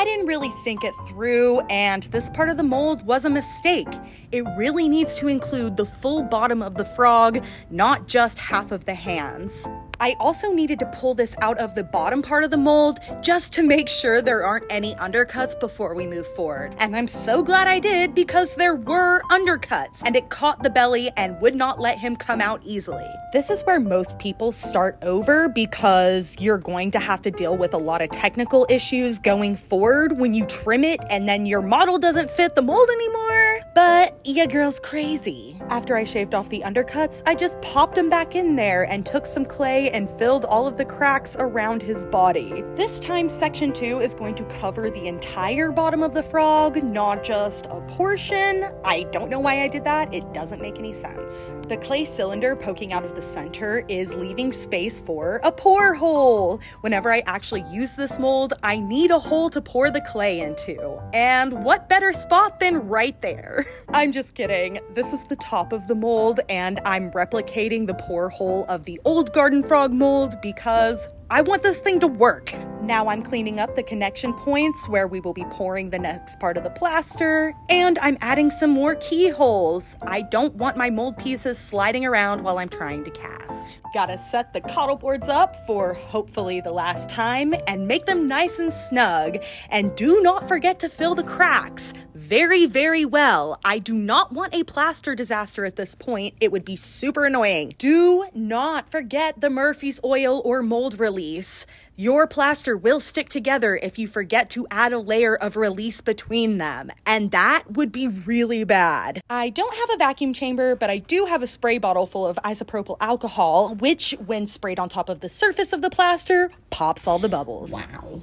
I didn't really think it through, and this part of the mold was a mistake. It really needs to include the full bottom of the frog, not just half of the hands. I also needed to pull this out of the bottom part of the mold just to make sure there aren't any undercuts before we move forward. And I'm so glad I did, because there were undercuts and it caught the belly and would not let him come out easily. This is where most people start over, because you're going to have to deal with a lot of technical issues going forward when you trim it and then your model doesn't fit the mold anymore. But yeah, girl's crazy. After I shaved off the undercuts, I just popped them back in there and took some clay and filled all of the cracks around his body. This time, section 2 is going to cover the entire bottom of the frog, not just a portion. I don't know why I did that. It doesn't make any sense. The clay cylinder poking out of the center is leaving space for a pour hole. Whenever I actually use this mold, I need a hole to pour the clay into. And what better spot than right there? I'm just kidding. This is the top of the mold, and I'm replicating the pour hole of the old garden frog mold because I want this thing to work. Now I'm cleaning up the connection points where we will be pouring the next part of the plaster, and I'm adding some more keyholes. I don't want my mold pieces sliding around while I'm trying to cast. Gotta set the coddle boards up for hopefully the last time and make them nice and snug. And do not forget to fill the cracks very, very well. I do not want a plaster disaster at this point. It would be super annoying. Do not forget the Murphy's oil or mold release. Your plaster will stick together if you forget to add a layer of release between them, and that would be really bad. I don't have a vacuum chamber, but I do have a spray bottle full of isopropyl alcohol, which, when sprayed on top of the surface of the plaster, pops all the bubbles. Wow.